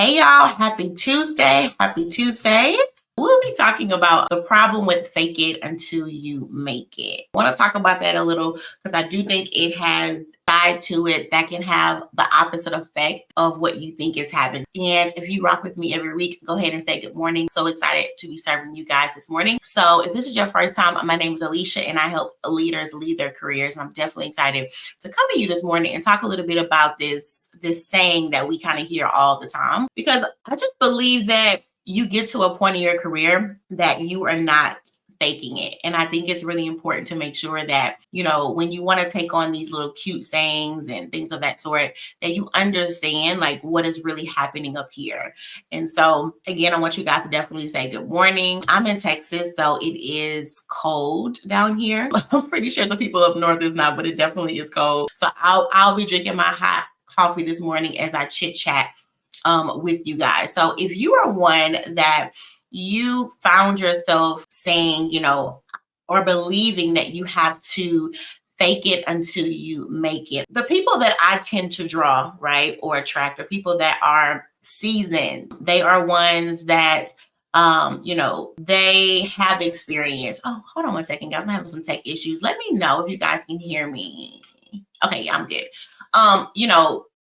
Hey y'all, happy Tuesday. Happy Tuesday. We'll be talking about the problem with fake it until you make it. I want to talk about that a little because I do think it has side to it that can have the opposite effect of what you think is happening. And if you rock with me every week, go ahead and say good morning. So excited to be serving you guys this morning. So if this is your first time, my name is Alicia and I help leaders lead their careers. And I'm definitely excited to come to you this morning and talk a little bit about this saying that we kind of hear all the time, because I just believe that you get to a point in your career that you are not faking it. And I think it's really important to make sure that, when you want to take on these little cute sayings and things of that sort, that you understand like what is really happening up here. And so again, I want you guys to definitely say good morning. I'm in Texas, so it is cold down here. I'm pretty sure the people up north is not, but it definitely is cold. So I'll be drinking my hot coffee this morning as I chit chat with you guys. So if you are one that you found yourself saying, or believing that you have to fake it until you make it, the people that I tend to draw, right, or attract are people that are seasoned. They are ones that they have experience. Oh, hold on one second, guys. I'm having some tech issues. Let me know if you guys can hear me. Okay, yeah, I'm good.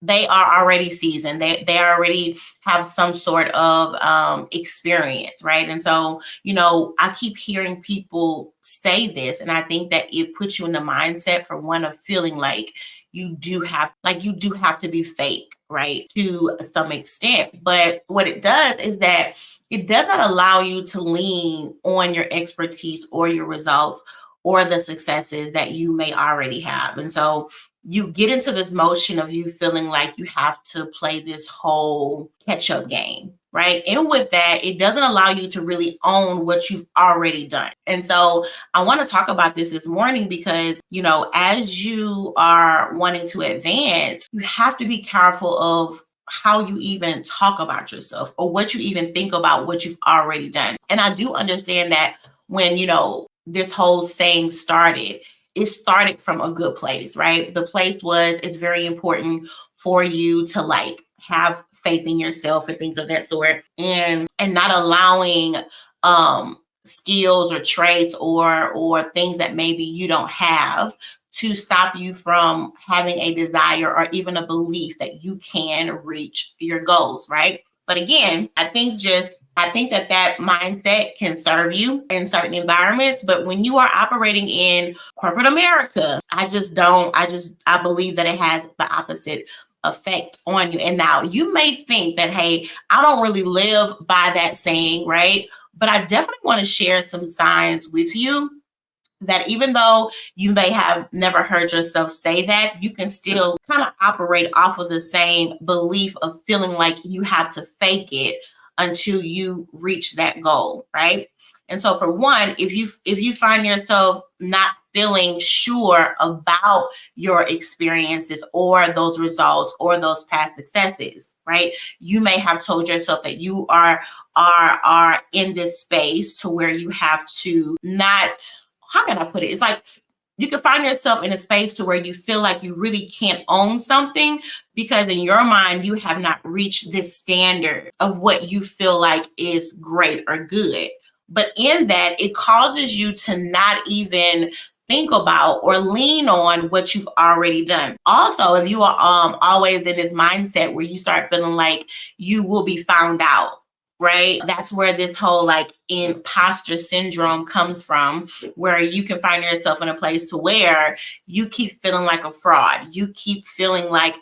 They are already seasoned. They already have some sort of experience, right? And so, I keep hearing people say this, and I think that it puts you in the mindset for one of feeling like you do have to be fake, right? To some extent. But what it does is that it does not allow you to lean on your expertise or your results or the successes that you may already have. And so you get into this motion of you feeling like you have to play this whole catch-up game, right? And with that, it doesn't allow you to really own what you've already done. And so I want to talk about this morning because, as you are wanting to advance, you have to be careful of how you even talk about yourself or what you even think about what you've already done. And I do understand that when, this whole saying started, it started from a good place, right? The place was, it's very important for you to have faith in yourself and things of that sort, and not allowing skills or traits or things that maybe you don't have to stop you from having a desire or even a belief that you can reach your goals, right? But again, I think that mindset can serve you in certain environments. But when you are operating in corporate America, I believe that it has the opposite effect on you. And now you may think that, hey, I don't really live by that saying, right? But I definitely want to share some signs with you that even though you may have never heard yourself say that, you can still kind of operate off of the same belief of feeling like you have to fake it until you reach that goal, right? And so for one, if you find yourself not feeling sure about your experiences or those results or those past successes, right? You may have told yourself that you are in this space to where you have to not, how can I put it? It's like you can find yourself in a space to where you feel like you really can't own something because in your mind, you have not reached this standard of what you feel like is great or good. But in that, it causes you to not even think about or lean on what you've already done. Also, if you are always in this mindset where you start feeling like you will be found out, right? That's where this whole imposter syndrome comes from, where you can find yourself in a place to where you keep feeling like a fraud. You keep feeling like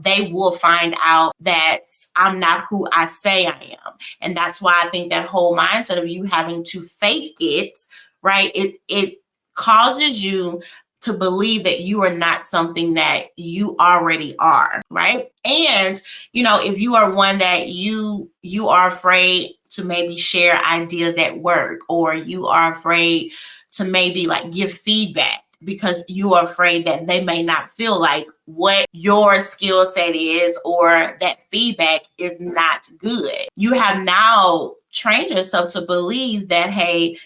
they will find out that I'm not who I say I am. And that's why I think that whole mindset of you having to fake it, right? It causes you to believe that you are not something that you already are, right? And, if you are one that you are afraid to maybe share ideas at work, or you are afraid to maybe give feedback because you are afraid that they may not feel like what your skill set is, or that feedback is not good. You have now trained yourself to believe that, hey,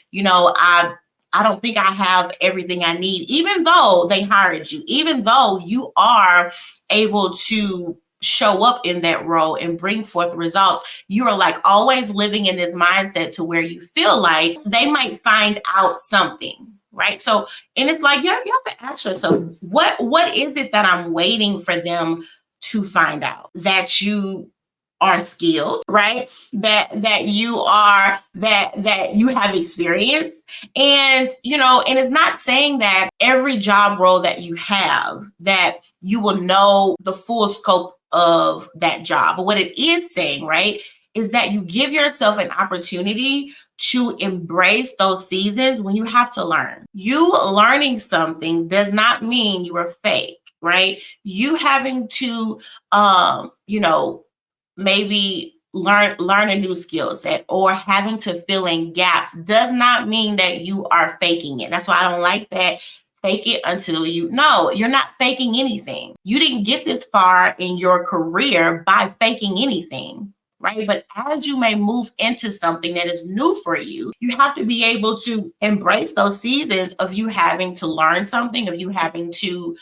I don't think I have everything I need, even though they hired you, even though you are able to show up in that role and bring forth results, you are like always living in this mindset to where you feel like they might find out something, right? So, and it's like you have to ask yourself, what is it that I'm waiting for them to find out? That you are skilled, right? That you are that you have experience. And and it's not saying that every job role that you have that you will know the full scope of that job. But what it is saying, right, is that you give yourself an opportunity to embrace those seasons when you have to learn. You learning something does not mean you are fake, right? You having to maybe learn a new skill set or having to fill in gaps does not mean that you are faking it. That's why I don't like that. Fake it until you're not faking anything. You didn't get this far in your career by faking anything, right? But as you may move into something that is new for you, you have to be able to embrace those seasons of you having to learn something, of you having to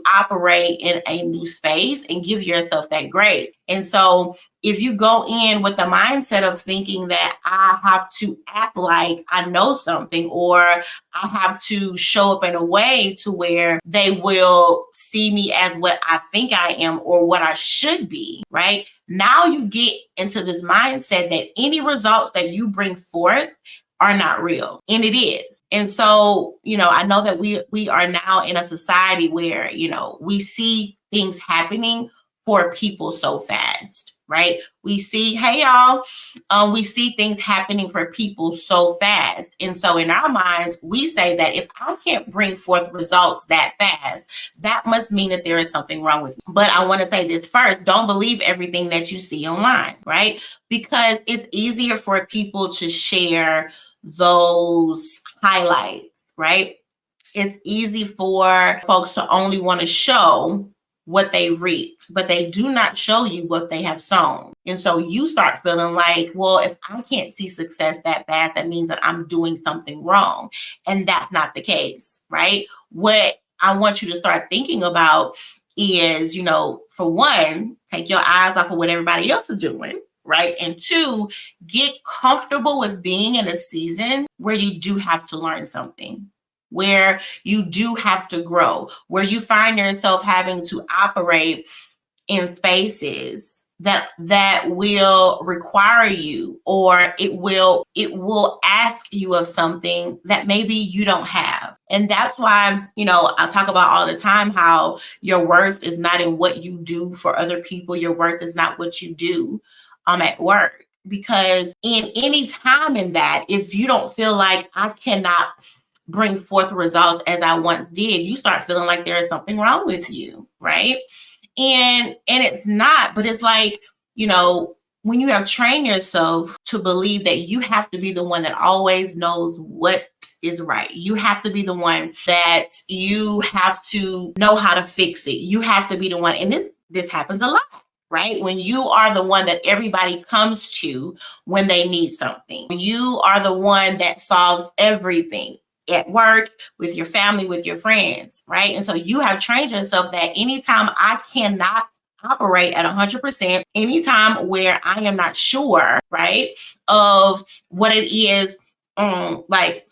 operate in a new space and give yourself that grace. And so if you go in with the mindset of thinking that I have to act like I know something, or I have to show up in a way to where they will see me as what I think I am or what I should be, right? Now you get into this mindset that any results that you bring forth are not real, and it is. And so, I know that we are now in a society where, we see things happening for people so fast, right? We see, hey y'all, we see things happening for people so fast. And so in our minds, we say that if I can't bring forth results that fast, that must mean that there is something wrong with me. But I want to say this first, don't believe everything that you see online, right? Because it's easier for people to share those highlights, right? It's easy for folks to only want to show what they reaped, but they do not show you what they have sown. And so you start feeling like, well, if I can't see success that fast, that means that I'm doing something wrong. And that's not the case, right? What I want you to start thinking about is, for one, take your eyes off of what everybody else is doing, right? And two, get comfortable with being in a season where you do have to learn something, where you do have to grow, where you find yourself having to operate in spaces that will require you, or it will ask you of something that maybe you don't have. And that's why, I talk about all the time how your worth is not in what you do for other people. Your worth is not what you do at work. Because in any time in that, if you don't feel like I cannot bring forth results as I once did, you start feeling like there is something wrong with you, right? And it's not, but it's like, when you have trained yourself to believe that you have to be the one that always knows what is right. You have to be the one that you have to know how to fix it. You have to be the one. And this happens a lot, right? When you are the one that everybody comes to when they need something. You are the one that solves everything at work, with your family, with your friends, right? And so you have trained yourself that anytime I cannot operate at 100%, anytime where I am not sure, right, of what it is, like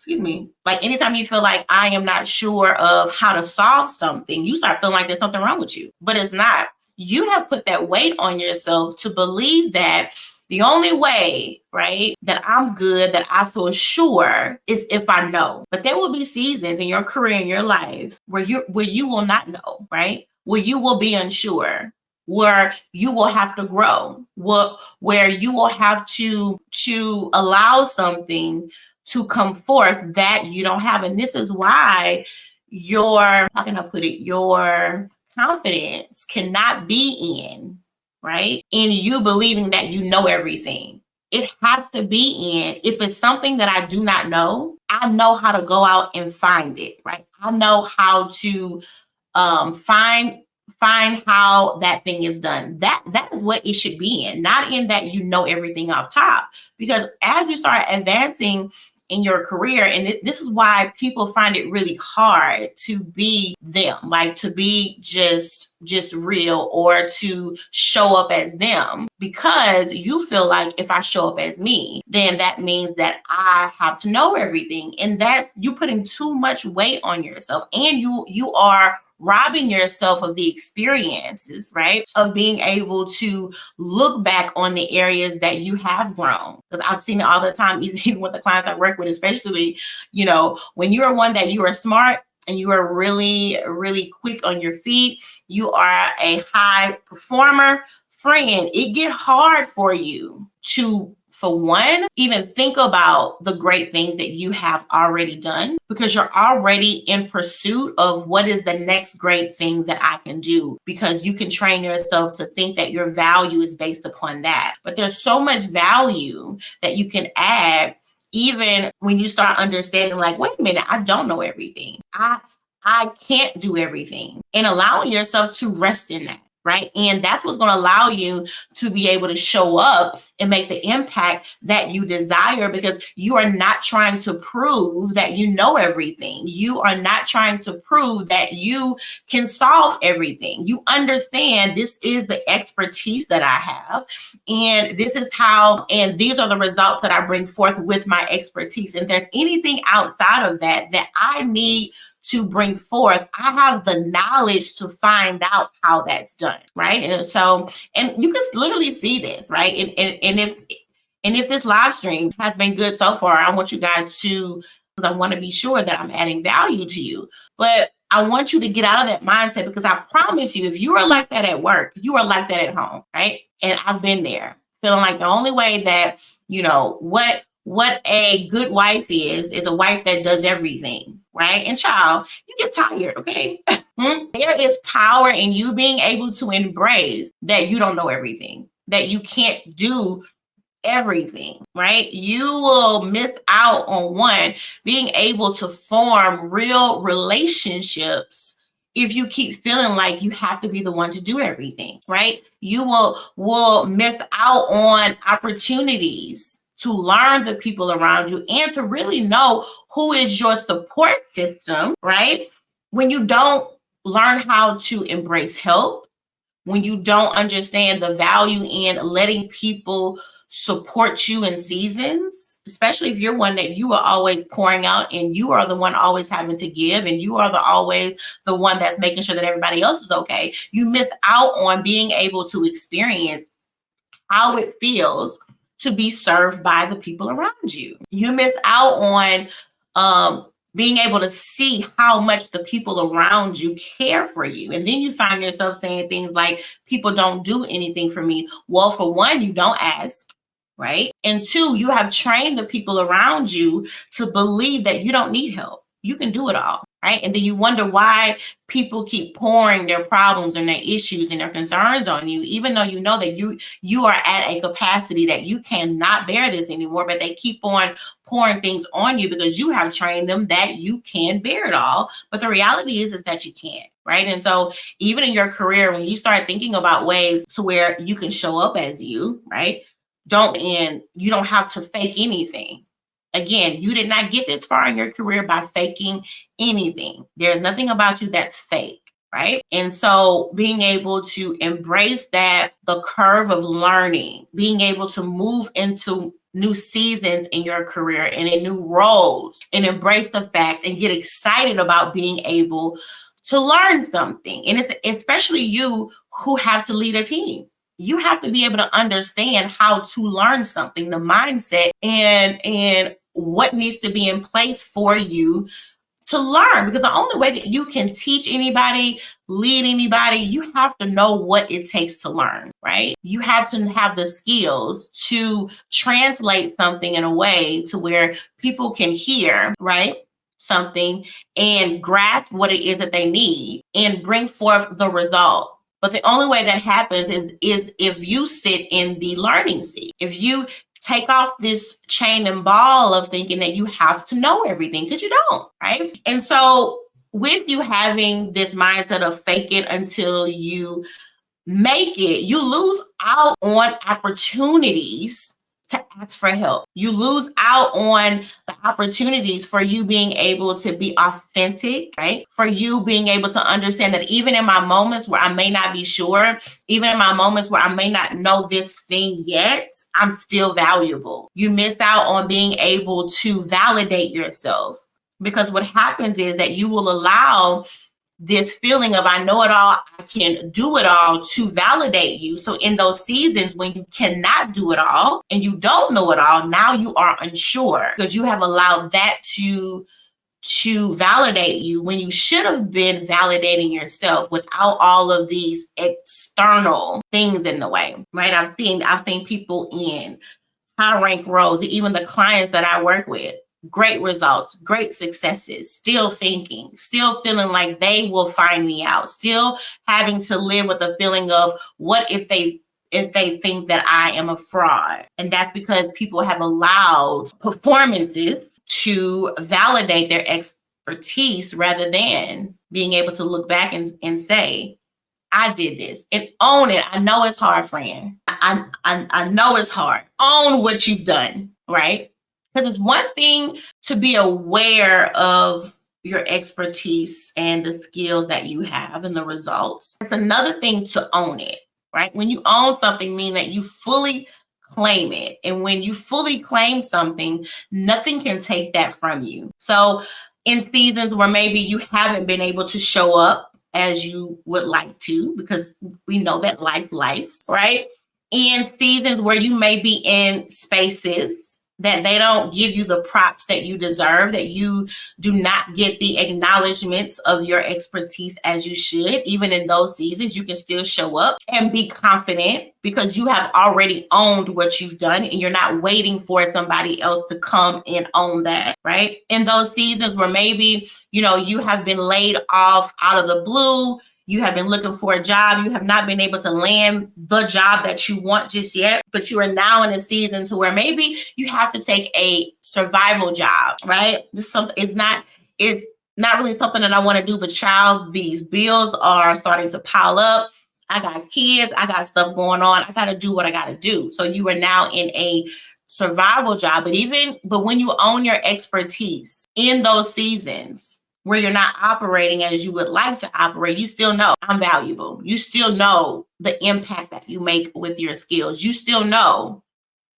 anytime you feel like I am not sure of how to solve something, you start feeling like there's something wrong with you, but it's not. You have put that weight on yourself to believe that the only way, right, that I'm good, that I feel sure is if I know. But there will be seasons in your career, in your life, where you will not know, right? Where you will be unsure, where you will have to grow, where you will have to allow something to come forth that you don't have. And this is why your confidence cannot be in, right, in you believing that you know everything. It has to be in, if it's something that I do not know, I know how to go out and find it, right? I know how to find how that thing is done. That is what it should be in, not in that you know everything off top. Because as you start advancing in your career. And this is why people find it really hard to be them, like to be just real or to show up as them, because you feel like if I show up as me, then that means that I have to know everything. And that's you putting too much weight on yourself, and you are robbing yourself of the experiences, right? Of being able to look back on the areas that you have grown. Because I've seen it all the time, even with the clients I work with, especially, when you are one that you are smart and you are really, really quick on your feet, you are a high performer, friend, it get hard for you to, for one, even think about the great things that you have already done, because you're already in pursuit of what is the next great thing that I can do, because you can train yourself to think that your value is based upon that. But there's so much value that you can add, even when you start understanding, like, wait a minute, I don't know everything. I can't do everything, and allowing yourself to rest in that. Right. And that's what's going to allow you to be able to show up and make the impact that you desire, because you are not trying to prove that you know everything. You are not trying to prove that you can solve everything. You understand this is the expertise that I have, and this is how, and these are the results that I bring forth with my expertise. And if there's anything outside of that that I need to bring forth, I have the knowledge to find out how that's done, right? And so, and you can literally see this, right? And if this live stream has been good so far, I want you guys to, because I want to be sure that I'm adding value to you. But I want you to get out of that mindset, because I promise you, if you are like that at work, you are like that at home, right? And I've been there, feeling like the only way that, what a good wife is a wife that does everything, right? And child, you get tired, okay? There is power in you being able to embrace that you don't know everything, that you can't do everything, right? You will miss out on being able to form real relationships if you keep feeling like you have to be the one to do everything, right? You will miss out on opportunities to learn the people around you and to really know who is your support system, right? When you don't learn how to embrace help, when you don't understand the value in letting people support you in seasons, especially if you're one that you are always pouring out and you are the one always having to give, and you are always the one that's making sure that everybody else is okay, you miss out on being able to experience how it feels to be served by the people around you. You miss out on being able to see how much the people around you care for you. And then you find yourself saying things like, people don't do anything for me. Well, for one, you don't ask, right? And two, you have trained the people around you to believe that you don't need help. You can do it all, right? And then you wonder why people keep pouring their problems and their issues and their concerns on you, even though you know that you are at a capacity that you cannot bear this anymore, but they keep on pouring things on you because you have trained them that you can bear it all. But the reality is that you can't, right? And so even in your career, when you start thinking about ways to where you can show up as you, right? And you don't have to fake anything. Again, you did not get this far in your career by faking anything. There's nothing about you that's fake, right? And so being able to embrace that, the curve of learning, being able to move into new seasons in your career and in new roles, and embrace the fact and get excited about being able to learn something. And it's especially you who have to lead a team. You have to be able to understand how to learn something, the mindset and what needs to be in place for you to learn. Because the only way that you can teach anybody, lead anybody, you have to know what it takes to learn, right? You have to have the skills to translate something in a way to where people can hear, right? Something and grasp what it is that they need and bring forth the result. But the only way that happens is if you sit in the learning seat. If you take off this chain and ball of thinking that you have to know everything, because you don't, right? And so with you having this mindset of fake it until you make it, you lose out on opportunities to ask for help. You lose out on the opportunities for you being able to be authentic, right? For you being able to understand that even in my moments where I may not be sure, even in my moments where I may not know this thing yet, I'm still valuable. You miss out on being able to validate yourself, because what happens is that you will allow this feeling of I know it all, I can do it all, to validate you. So in those seasons when you cannot do it all and you don't know it all, now you are unsure because you have allowed that to validate you when you should have been validating yourself without all of these external things in the way, right? I've seen people in high rank roles, even the clients that I work with, great results, great successes, still thinking, still feeling like they will find me out, still having to live with the feeling of what if they think that I am a fraud. And that's because people have allowed performances to validate their expertise rather than being able to look back and say, I did this, and own it. I know it's hard, friend. I know it's hard. Own what you've done, right? Because it's one thing to be aware of your expertise and the skills that you have and the results. It's another thing to own it, right? When you own something, mean that you fully claim it. And when you fully claim something, nothing can take that from you. So in seasons where maybe you haven't been able to show up as you would like to, because we know that life, right? In seasons where you may be in spaces that they don't give you the props that you deserve, that you do not get the acknowledgments of your expertise as you should, even in those seasons, you can still show up and be confident because you have already owned what you've done and you're not waiting for somebody else to come and own that, right? In those seasons where maybe, you have been laid off out of the blue, you have been looking for a job, you have not been able to land the job that you want just yet, but you are now in a season to where maybe you have to take a survival job, right? It's not really something that I want to do, but child, these bills are starting to pile up. I got kids, I got stuff going on. I got to do what I got to do. So you are now in a survival job, but when you own your expertise in those seasons where you're not operating as you would like to operate, you still know I'm valuable. You still know the impact that you make with your skills. You still know,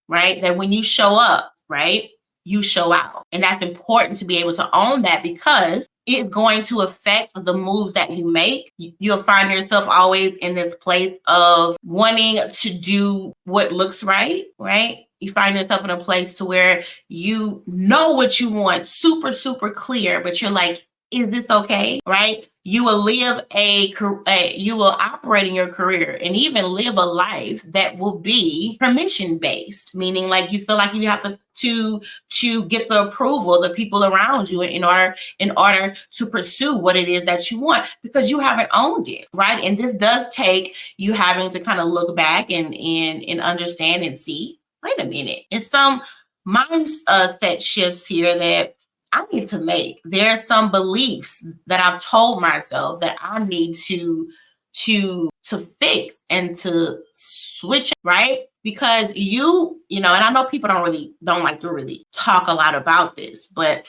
right, that when you show up, right, you show out. And that's important to be able to own that because it's going to affect the moves that you make. You'll find yourself always in this place of wanting to do what looks right, right? You find yourself in a place to where you know what you want, super, super clear, but you're like, is this okay? Right? You will you will operate in your career and even live a life that will be permission based, meaning like you feel like you have to get the approval of the people around you in order to pursue what it is that you want because you haven't owned it, right? And this does take you having to kind of look back and understand and see, wait a minute, it's some mindset shifts here that I need to make. There are some beliefs that I've told myself that I need to fix and to switch, right? Because and I know people don't like to really talk a lot about this, but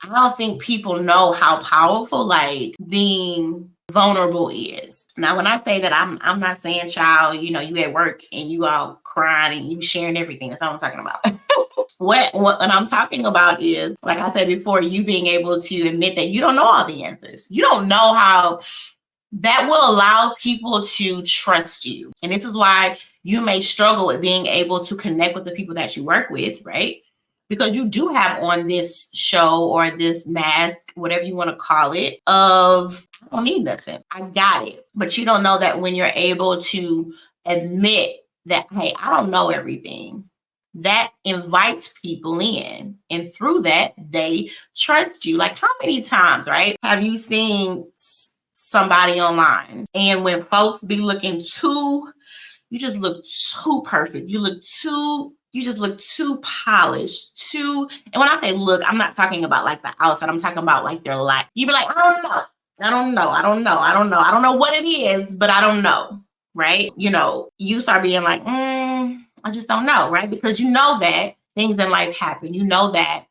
I don't think people know how powerful like being vulnerable is. Now, when I say that, I'm not saying, child, you at work and you all crying and you sharing everything. That's all I'm talking about. What I'm talking about is, like I said before, you being able to admit that you don't know all the answers. You don't know how that will allow people to trust you. And this is why you may struggle with being able to connect with the people that you work with, right? Because you do have on this show or this mask, whatever you want to call it, of I don't need nothing. I got it. But you don't know that when you're able to admit that, hey, I don't know everything, that invites people in. And through that, they trust you. Like how many times, right, have you seen somebody online and when folks be looking you just look too perfect. You just look too polished, and when I say look, I'm not talking about like the outside. I'm talking about like their life. You be like, I don't know what it is, but I don't know, right? You start being like, I just don't know, right? Because you know that things in life happen. You know that,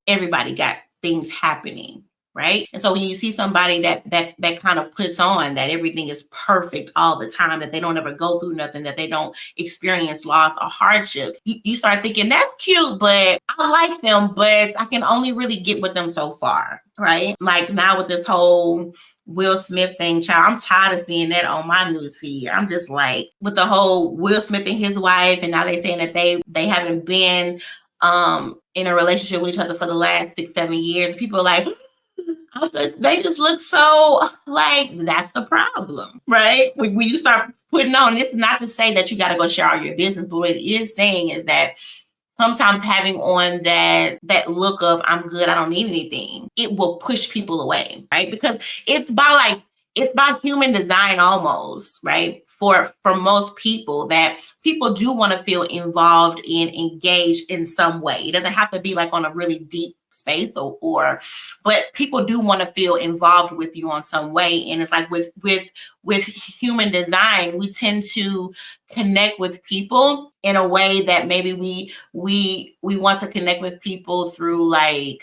everybody got things happening. Right. And so when you see somebody that kind of puts on that everything is perfect all the time, that they don't ever go through nothing, that they don't experience loss or hardships, you start thinking that's cute, but I like them, but I can only really get with them so far. Right. Like now with this whole Will Smith thing, child, I'm tired of seeing that on my news feed. I'm just like, with the whole Will Smith and his wife, and now they're saying that they haven't been in a relationship with each other for the last 6-7 years. People are like, they just look so like, that's the problem, right? When you start putting on, it's not to say that you got to go share all your business, but what it is saying is that sometimes having on that look of I'm good, I don't need anything, it will push people away, right? Because it's by human design almost, right? For most people, that people do want to feel involved and engaged in some way. It doesn't have to be like on a really deep space but people do want to feel involved with you on some way. And it's like with human design, we tend to connect with people in a way that maybe we want to connect with people through, like,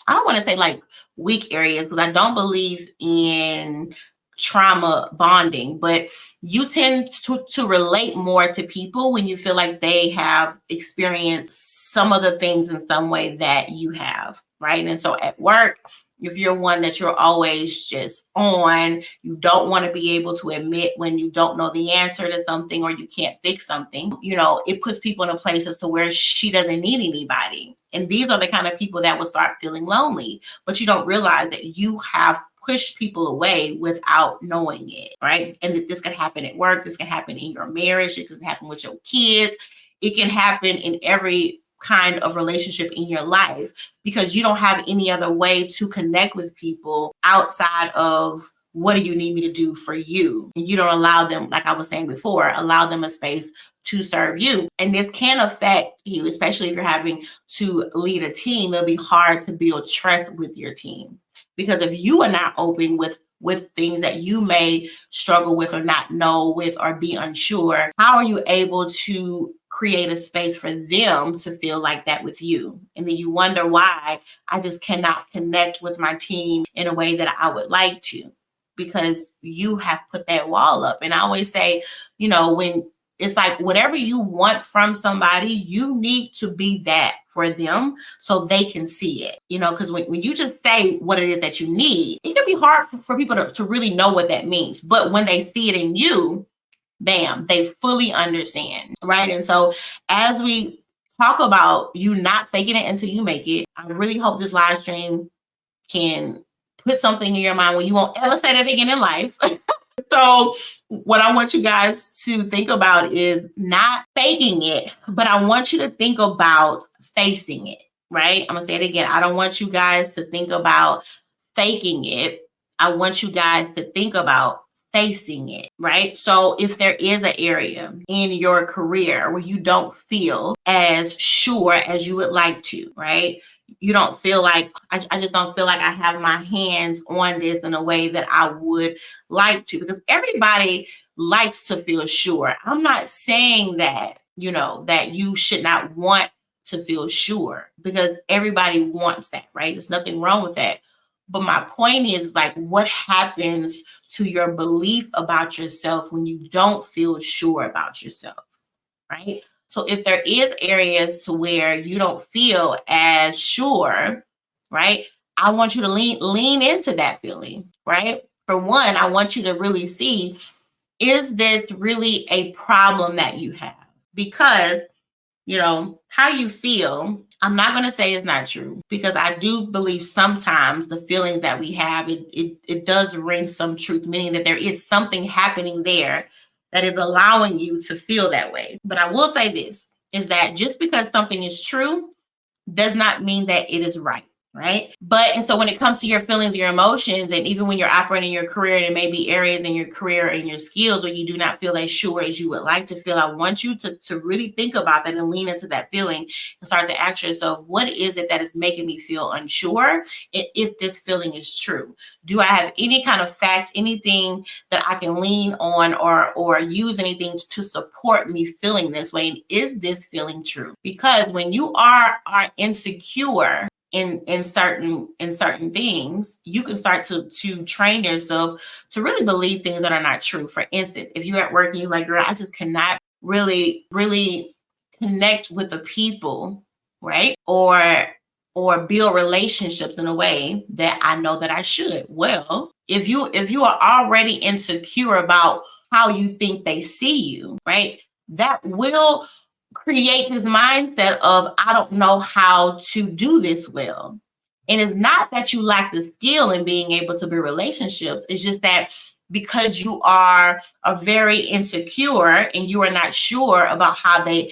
I don't want to say like weak areas, because I don't believe in trauma bonding, but you tend to relate more to people when you feel like they have experienced some of the things in some way that you have, right? And so at work, if you're one that you're always just on, you don't want to be able to admit when you don't know the answer to something or you can't fix something, it puts people in a place as to where she doesn't need anybody. And these are the kind of people that will start feeling lonely, but you don't realize that you have pushed people away without knowing it, right? And that this can happen at work, this can happen in your marriage, it can happen with your kids, it can happen in every kind of relationship in your life, because you don't have any other way to connect with people outside of what do you need me to do for you? And you don't allow them, like I was saying before, allow them a space to serve you. And this can affect you, especially if you're having to lead a team. It'll be hard to build trust with your team, because if you are not open with things that you may struggle with or not know with or be unsure, how are you able to create a space for them to feel like that with you? And then you wonder why I just cannot connect with my team in a way that I would like to, because you have put that wall up. And I always say, when it's like whatever you want from somebody, you need to be that for them so they can see it, because when you just say what it is that you need, it can be hard for people to really know what that means. But when they see it in you, bam, they fully understand, right? And so as we talk about you not faking it until you make it, I really hope this live stream can put something in your mind when you won't ever say that again in life. So what I want you guys to think about is not faking it, but I want you to think about facing it, right? I'm going to say it again. I don't want you guys to think about faking it. I want you guys to think about facing it, right? So if there is an area in your career where you don't feel as sure as you would like to, right? You don't feel like, I just don't feel like I have my hands on this in a way that I would like to, because everybody likes to feel sure. I'm not saying that, that you should not want to feel sure, because everybody wants that, right? There's nothing wrong with that. But my point is, like, what happens to your belief about yourself when you don't feel sure about yourself, right? So if there is areas to where you don't feel as sure, right? I want you to lean into that feeling, right? For one, I want you to really see, is this really a problem that you have? Because, how you feel, I'm not going to say it's not true, because I do believe sometimes the feelings that we have, it does ring some truth, meaning that there is something happening there that is allowing you to feel that way. But I will say this, is that just because something is true does not mean that it is right, right? And so when it comes to your feelings, your emotions, and even when you're operating your career, there may be areas in your career and your skills where you do not feel as sure as you would like to feel. I want you to really think about that and lean into that feeling and start to ask yourself, what is it that is making me feel unsure? If this feeling is true, do I have any kind of fact, anything that I can lean on or use anything to support me feeling this way? And is this feeling true? Because when you are insecure in certain things, you can start to train yourself to really believe things that are not true. For instance, if you're at work and you're like, girl, I just cannot really connect with the people, right? Or build relationships in a way that I know that I should. Well, if you are already insecure about how you think they see you, right, that will create this mindset of, I don't know how to do this well. And it's not that you lack the skill in being able to build relationships. It's just that because you are very insecure and you are not sure about how they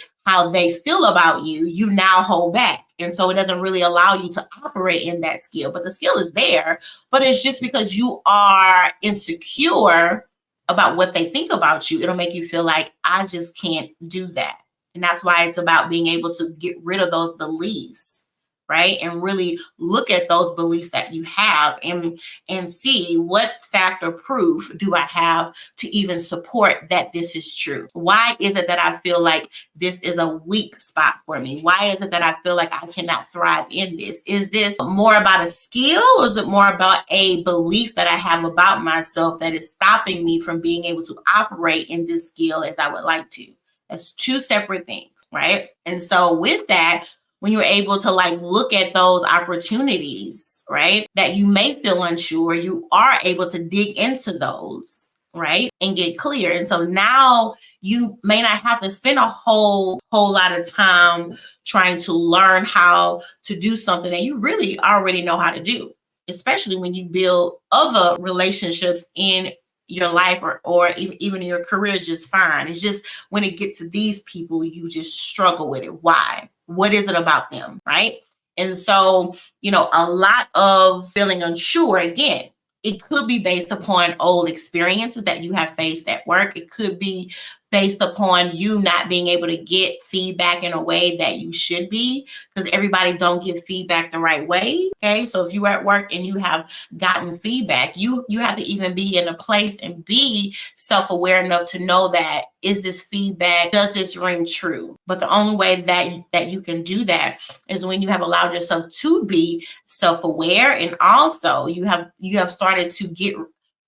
feel about you, you now hold back. And so it doesn't really allow you to operate in that skill. But the skill is there, but it's just because you are insecure about what they think about you, it'll make you feel like, I just can't do that. And that's why it's about being able to get rid of those beliefs, right? And really look at those beliefs that you have and see what fact or proof do I have to even support that this is true. Why is it that I feel like this is a weak spot for me? Why is it that I feel like I cannot thrive in this? Is this more about a skill, or is it more about a belief that I have about myself that is stopping me from being able to operate in this skill as I would like to? That's two separate things, right? And so with that, when you're able to look at those opportunities, right, that you may feel unsure, you are able to dig into those, right, and get clear. And so now you may not have to spend a whole lot of time trying to learn how to do something that you really already know how to do, especially when you build other relationships in your life or even in your career just fine. It's just when it gets to these people, you just struggle with it. Why? What is it about them, right? And so, a lot of feeling unsure, again, it could be based upon old experiences that you have faced at work. It could be based upon you not being able to get feedback in a way that you should be, because everybody don't give feedback the right way. Okay, so if you're at work and you have gotten feedback, you have to even be in a place and be self-aware enough to know that, is this feedback, does this ring true? But the only way that you can do that is when you have allowed yourself to be self-aware, and also you have started to get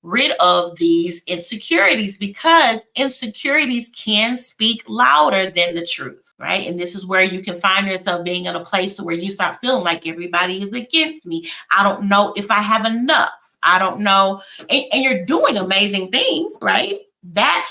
rid of these insecurities, because insecurities can speak louder than the truth, right? And this is where you can find yourself being in a place where you start feeling like everybody is against me. I don't know if I have enough. I don't know. And you're doing amazing things, right? That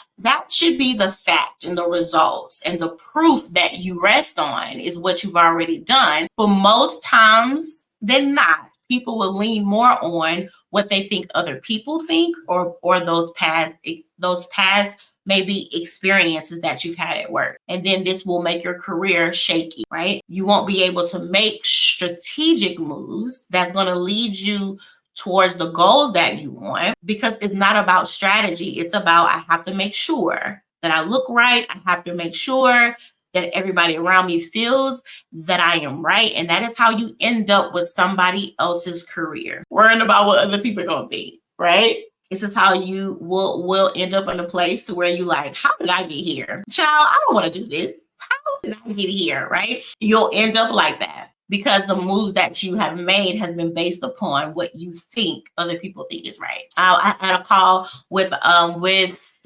should be the fact and the results and the proof that you rest on is what you've already done. But most times than not, people will lean more on what they think other people think, or those past maybe experiences that you've had at work. And then this will make your career shaky, right? You won't be able to make strategic moves that's going to lead you towards the goals that you want, because it's not about strategy. It's about, I have to make sure that I look right. I have to make sure that everybody around me feels that I am right. And that is how you end up with somebody else's career, worrying about what other people are going to think, right? This is how you will end up in a place to where you like, how did I get here? Child, I don't want to do this. How did I get here, right? You'll end up like that, because the moves that you have made has been based upon what you think other people think is right. I had a call with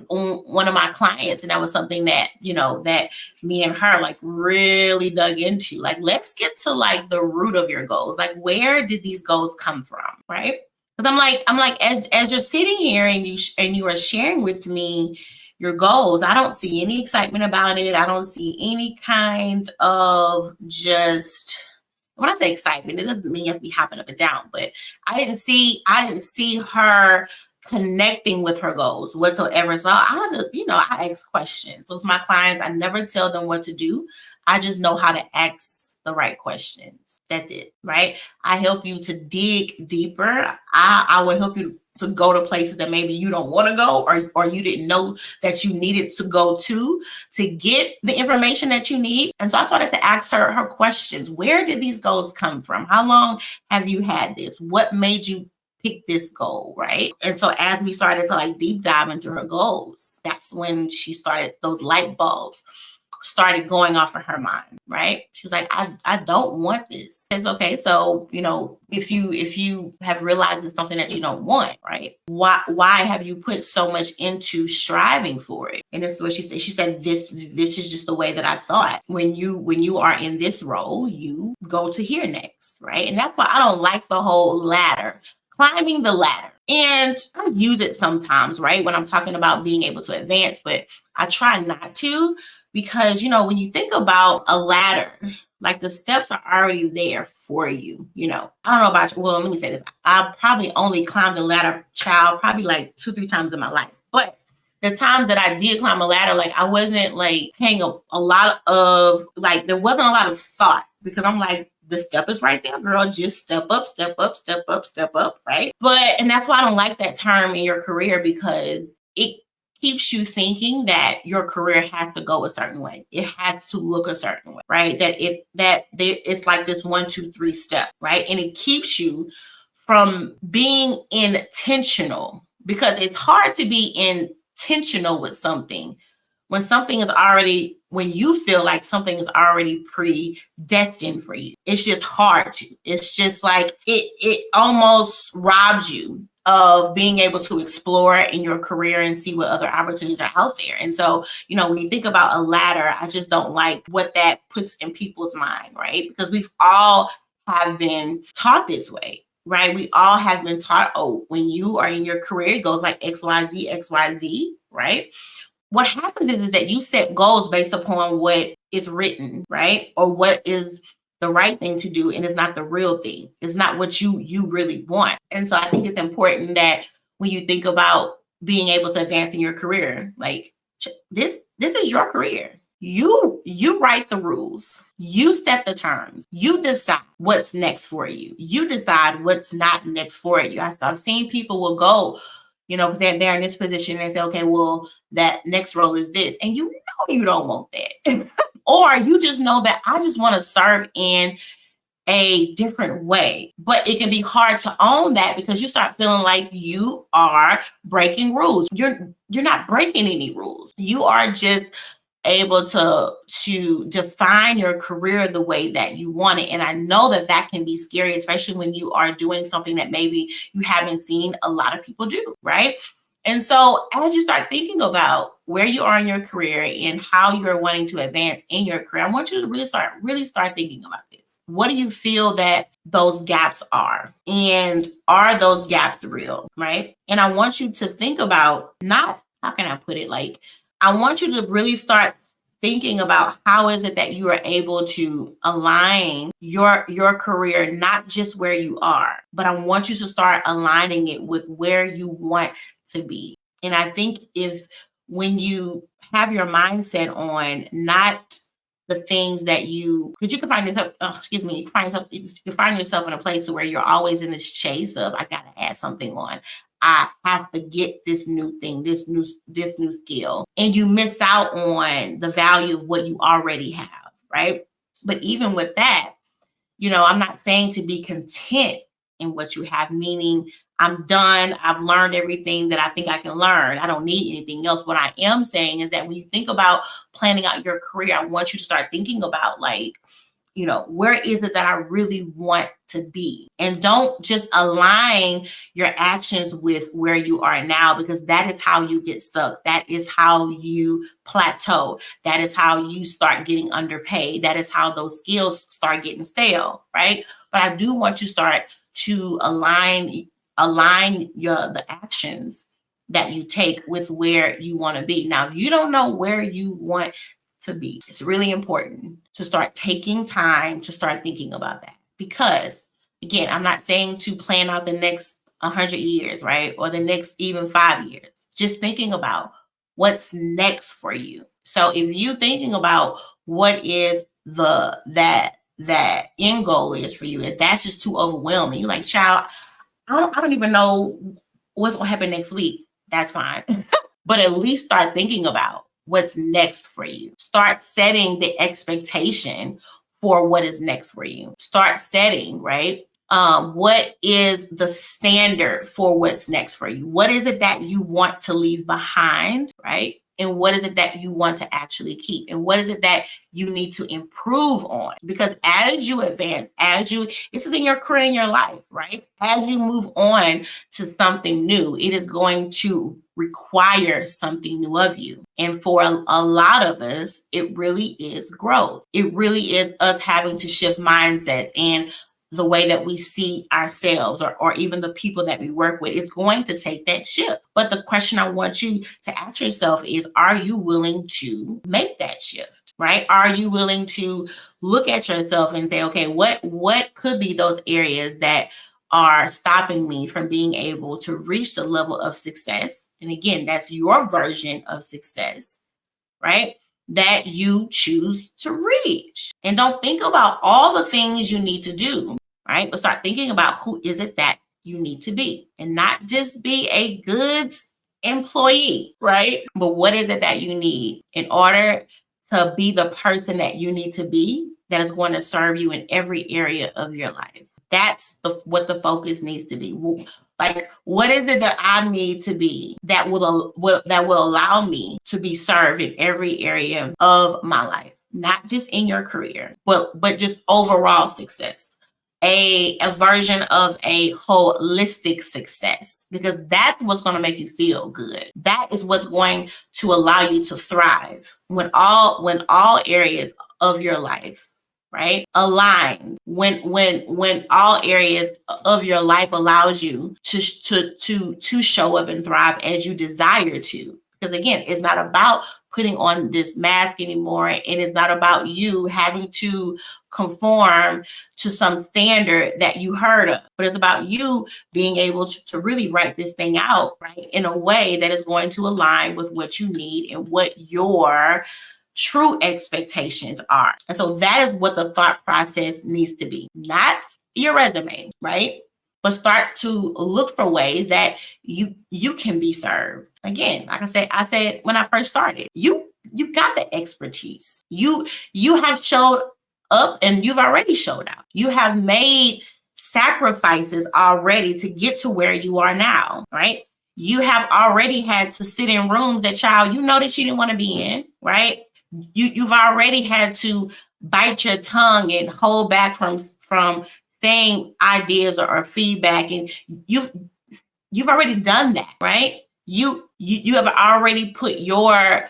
one of my clients, and that was something that, that me and her really dug into. Let's get to the root of your goals. Where did these goals come from, right? Because I'm like, as you're sitting here and you are sharing with me your goals, I don't see any excitement about it. I don't see any kind of just, when I say excitement, it doesn't mean you have to be hopping up and down, but I didn't see her connecting with her goals whatsoever. So I had to, I ask questions. So with my clients, I never tell them what to do. I just know how to ask the right questions. That's it, right? I help you to dig deeper. I will help you to go to places that maybe you don't want to go, or you didn't know that you needed to go to get the information that you need. And so I started to ask her questions. Where did these goals come from? How long have you had this? What made you pick this goal, right? And so as we started to like deep dive into her goals, that's when she started, those light bulbs started going off in her mind, right? She's like, I don't want this. It's okay. So, if you have realized it's something that you don't want, right? Why have you put so much into striving for it? And this is what she said. She said, this is just the way that I thought. When you are in this role, you go to here next, right? And that's why I don't like the whole ladder, climbing the ladder. And I use it sometimes, right? When I'm talking about being able to advance, but I try not to, because, when you think about a ladder, like the steps are already there for you, I don't know about you. Well, let me say this. I probably only climbed the ladder, probably like 2-3 times in my life. But the times that I did climb a ladder, like I wasn't like paying a lot of, like, there wasn't a lot of thought, because I'm like, the step is right there, girl. Just step up, step up, step up, step up, right? And that's why I don't like that term in your career, because it keeps you thinking that your career has to go a certain way. It has to look a certain way, right? It's like this 1, 2, 3 step, right? And it keeps you from being intentional, because it's hard to be intentional with something when you feel like something is already predestined for you. It's just hard to. It's just like it almost robs you of being able to explore in your career and see what other opportunities are out there. And so, when you think about a ladder, I just don't like what that puts in people's mind, right? Because we've all have been taught this way, right? We all have been taught, when you are in your career, it goes like XYZ, XYZ, right? What happens is that you set goals based upon what is written, right? Or what is the right thing to do, and it's not the real thing. It's not what you really want. And so I think it's important that when you think about being able to advance in your career, like this is your career. You write the rules. You set the terms. You decide what's next for you. You decide what's not next for you. I've seen people will go, because they're in this position and they say, okay, well, that next role is this. And you don't want that. Or you just know that I just want to serve in a different way. But it can be hard to own that, because you start feeling like you are breaking rules. You're not breaking any rules. You are just able to define your career the way that you want it. And I know that can be scary, especially when you are doing something that maybe you haven't seen a lot of people do, right? And so as you start thinking about where you are in your career and how you're wanting to advance in your career, I want you to really start thinking about this. What do you feel that those gaps are? And are those gaps real, right? And I want you to think about, not, how can I put it? Like, I want you to really start thinking about how is it that you are able to align your career, not just where you are, but I want you to start aligning it with where you want to be. And I think when you have your mindset on not the things that because you can find yourself, you can find yourself in a place where you're always in this chase of, I gotta add something on. I have to get this new thing, this new skill. And you miss out on the value of what you already have, right? But even with that, I'm not saying to be content in what you have, meaning I'm done. I've learned everything that I think I can learn. I don't need anything else. What I am saying is that when you think about planning out your career, I want you to start thinking about, like, where is it that I really want to be? And don't just align your actions with where you are now, because that is how you get stuck. That is how you plateau. That is how you start getting underpaid. That is how those skills start getting stale, right? But I do want you to start to align the actions that you take with where you want to be. Now, if you don't know where you want to be, it's really important to start taking time to start thinking about that. Because again, I'm not saying to plan out the next 100 years, right? Or the next even 5 years. Just thinking about what's next for you. So if you thinking about what is that end goal is for you, if that's just too overwhelming, you're like, child, I don't even know what's gonna happen next week. That's fine. But at least start thinking about what's next for you. Start setting the expectation for what is next for you. Start setting, right? What is the standard for what's next for you? What is it that you want to leave behind, right? And what is it that you want to actually keep? And what is it that you need to improve on? Because as you advance, this is in your career, in your life, right? As you move on to something new, it is going to require something new of you. And for a lot of us, it really is growth. It really is us having to shift mindsets and the way that we see ourselves or even the people that we work with. Is going to take that shift. But the question I want you to ask yourself is, are you willing to make that shift, right? Are you willing to look at yourself and say, okay, what could be those areas that are stopping me from being able to reach the level of success? And again, that's your version of success, right? That you choose to reach. And don't think about all the things you need to do, right? But start thinking about who is it that you need to be, and not just be a good employee, right? But what is it that you need in order to be the person that you need to be, that is going to serve you in every area of your life? That's what the focus needs to be. Like, what is it that I need to be that will allow me to be served in every area of my life, not just in your career, but just overall success. A version of a holistic success, because that's what's going to make you feel good. That is what's going to allow you to thrive when all areas of your life, right, align. When all areas of your life allows you to show up and thrive as you desire to. Because again, it's not about putting on this mask anymore, and it's not about you having to conform to some standard that you heard of, but it's about you being able to really write this thing out, right, in a way that is going to align with what you need and what your true expectations are. And so that is what the thought process needs to be, not your resume, right? But start to look for ways that you can be served. Again, like I said when I first started, you got the expertise. You have showed up and you've already showed out. You have made sacrifices already to get to where you are now, right? You have already had to sit in rooms that, child, you know that you didn't want to be in, right? You've already had to bite your tongue and hold back from saying ideas or feedback, and you've already done that, right? You have already put your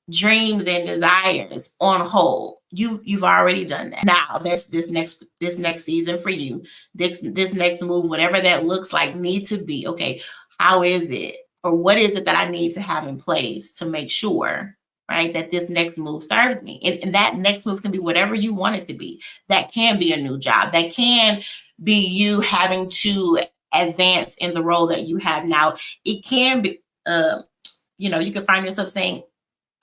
dreams and desires on hold. You've already done that. Now that's this next season for you. This next move, whatever that looks like, need to be, okay, how is it, or what is it that I need to have in place to make sure, right, that this next move serves me? And that next move can be whatever you want it to be. That can be a new job. That can be you having to advance in the role that you have now. It can be, you can find yourself saying,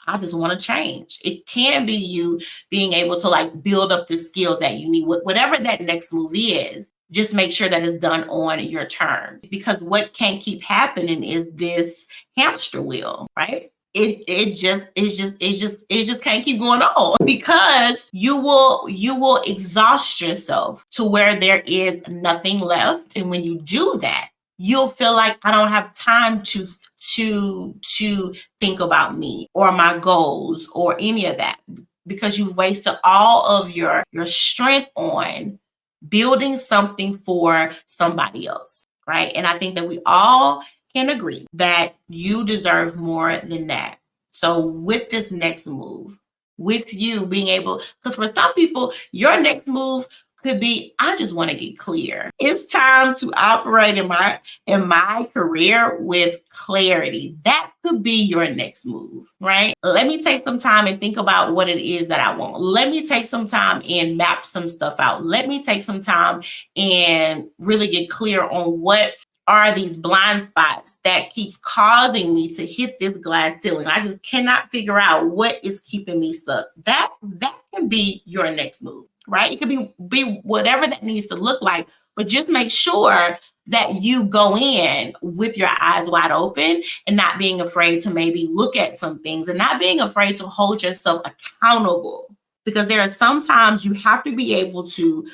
I just want to change. It can be you being able to like build up the skills that you need. Whatever that next move is, just make sure that it's done on your terms. Because what can't keep happening is this hamster wheel, right? It just can't keep going on, because you will exhaust yourself to where there is nothing left. And when you do that, you'll feel like, I don't have time to think about me or my goals or any of that, because you've wasted all of your strength on building something for somebody else, right? And I think that we all can agree that you deserve more than that. So with this next move, with you being able, because for some people, your next move could be, I just want to get clear. It's time to operate in my career with clarity. That could be your next move, right? Let me take some time and think about what it is that I want. Let me take some time and map some stuff out. Let me take some time and really get clear on what are these blind spots that keeps causing me to hit this glass ceiling. I just cannot figure out what is keeping me stuck. That can be your next move, right? It could be whatever that needs to look like, but just make sure that you go in with your eyes wide open and not being afraid to maybe look at some things and not being afraid to hold yourself accountable. Because there are sometimes you have to be able to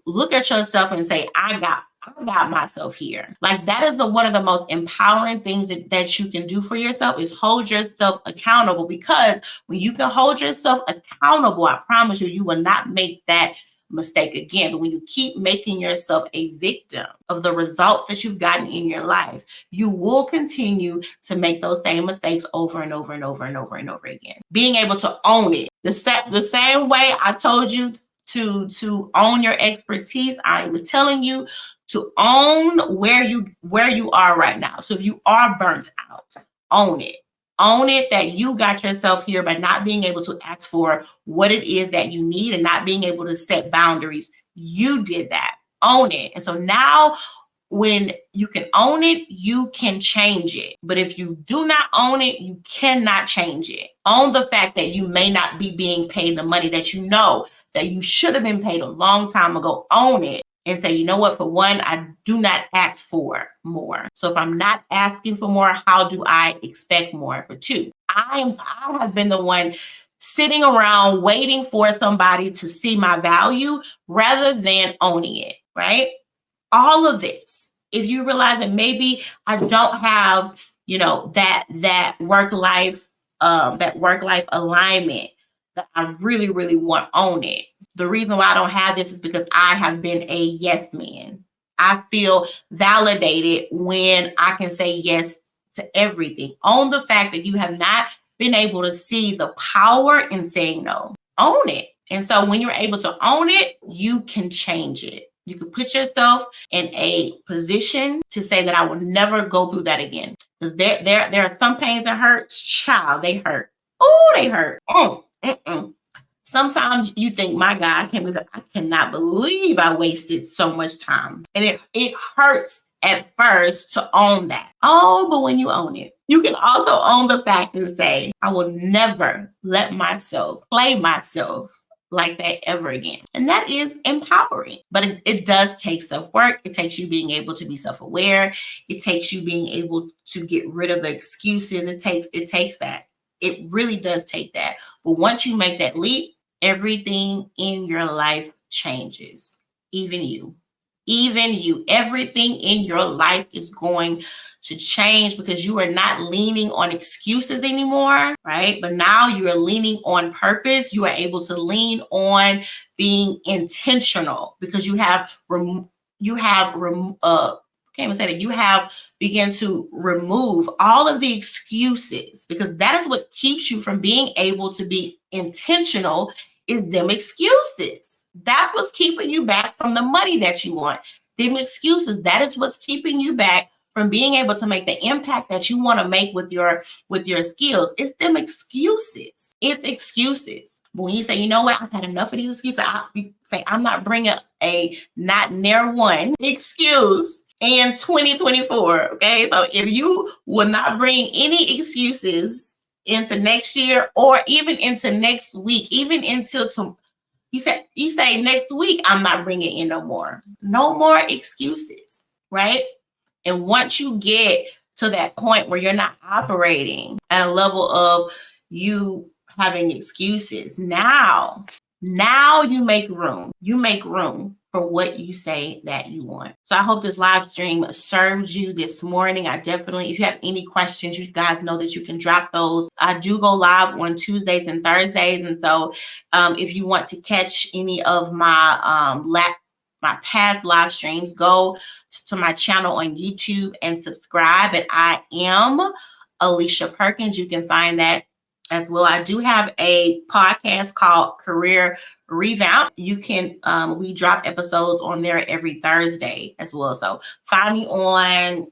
look at yourself and say, I got myself here. Like that is one of the most empowering things that you can do for yourself is hold yourself accountable. Because when you can hold yourself accountable, I promise you, you will not make that mistake again. But when you keep making yourself a victim of the results that you've gotten in your life, you will continue to make those same mistakes over and over and over and over and over again. Being able to own it. The same way I told you to own your expertise, I'm telling you to own where you are right now. So if you are burnt out, own it. Own it that you got yourself here by not being able to ask for what it is that you need and not being able to set boundaries. You did that. Own it. And so now when you can own it, you can change it. But if you do not own it, you cannot change it. Own the fact that you may not be being paid the money that you know that you should have been paid a long time ago. Own it. And say, you know what, for one, I do not ask for more. So if I'm not asking for more, how do I expect more? For two, I have been the one sitting around waiting for somebody to see my value rather than owning it, right? All of this, if you realize that maybe I don't have, that work-life alignment that I really, really want, own it. The reason why I don't have this is because I have been a yes man. I feel validated when I can say yes to everything. Own the fact that you have not been able to see the power in saying no. Own it. And so when you're able to own it, you can change it. You can put yourself in a position to say that I will never go through that again. Because there are some pains and hurts, child, they hurt. Oh, they hurt. Sometimes you think, my God, I cannot believe I wasted so much time. And it hurts at first to own that. Oh, but when you own it, you can also own the fact and say, I will never let myself play myself like that ever again. And that is empowering. But it does take self-work. It takes you being able to be self-aware. It takes you being able to get rid of the excuses. It takes that. It really does take that. But once you make that leap, everything in your life changes. Even you, everything in your life is going to change because you are not leaning on excuses anymore, right? But now you are leaning on purpose. You are able to lean on being intentional because you have begun to remove all of the excuses, because that is what keeps you from being able to be intentional, is them excuses. That's what's keeping you back from the money that you want. Them excuses, that is what's keeping you back from being able to make the impact that you want to make with your skills. It's them excuses. It's excuses. But when you say, you know what, I've had enough of these excuses, you say, I'm not bringing a not near one excuse in 2024. Okay. So if you will not bring any excuses into next year or even into next week, even until you say next week, I'm not bringing in no more excuses. Right. And once you get to that point where you're not operating at a level of you having excuses, now you make room. You make room for what you say that you want. So I hope this live stream served you this morning. I definitely, if you have any questions, you guys know that you can drop those. I do go live on Tuesdays and Thursdays. And so if you want to catch any of my my past live streams, go to my channel on YouTube and subscribe. And I am Alicia Perkins. You can find that as well. I do have a podcast called Career Revamp. You can, we drop episodes on there every Thursday as well. So find me on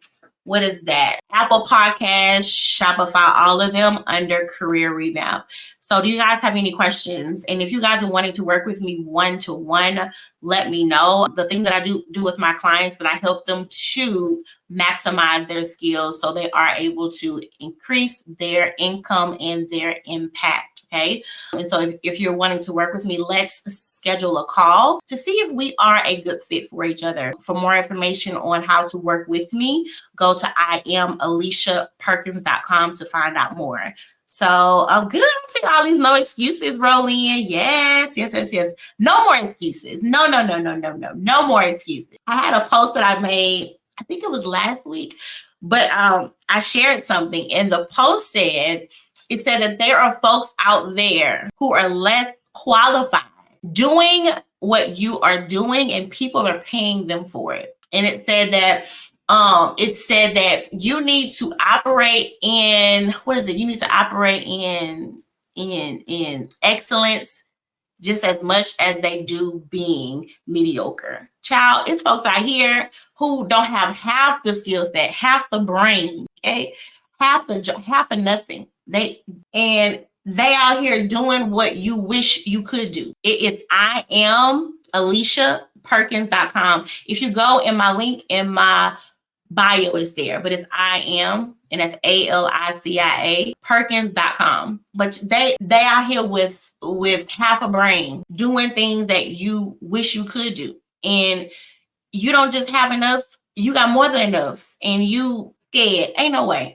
what is that? Apple Podcasts, Shopify, all of them under Career Revamp. So do you guys have any questions? And if you guys are wanting to work with me one-to-one, let me know. The thing that I do with my clients, that I help them to maximize their skills so they are able to increase their income and their impact. Okay. And so if you're wanting to work with me, let's schedule a call to see if we are a good fit for each other. For more information on how to work with me, go to IamAliciaPerkins.com to find out more. So good. I see all these no excuses roll in. Yes. No more excuses. No more excuses. I had a post that I made, I think it was last week, but I shared something, and the post said, it said that there are folks out there who are less qualified doing what you are doing, and people are paying them for it. And it said that you need to operate in, what is it? You need to operate in excellence just as much as they do being mediocre. Child, it's folks out here who don't have half the skill set, half the brain, okay, half of nothing. They out here doing what you wish you could do. It is IamAliciaPerkins.com. If you go in my link in my bio, is there, but it's and that's ALICIA Perkins.com. But they out here with half a brain doing things that you wish you could do, and you don't just have enough, you got more than enough, and you scared. Ain't no way.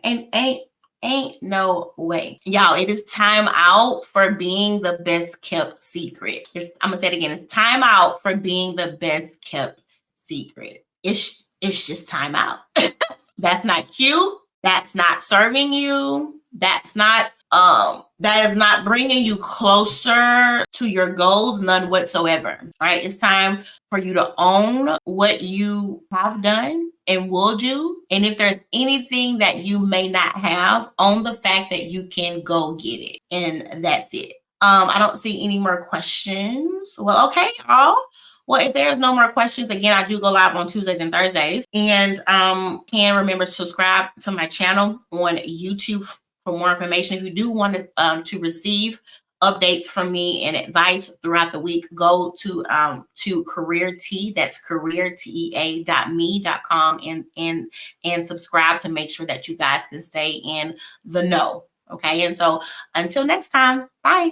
Ain't no way. Y'all, it is time out for being the best kept secret. I'm gonna say it again. It's time out for being the best kept secret. It's just time out. That's not cute. That's not serving you. That is not bringing you closer to your goals, none whatsoever. All right. It's time for you to own what you have done and will do. And if there's anything that you may not have, own the fact that you can go get it. And that's it. I don't see any more questions. Well, okay, y'all. Well, if there's no more questions, again, I do go live on Tuesdays and Thursdays. And can remember to subscribe to my channel on YouTube for more information. If you do want to receive updates from me and advice throughout the week, go to CareerTea, that's careertea.me.com, and subscribe to make sure that you guys can stay in the know. Okay. And so until next time, bye.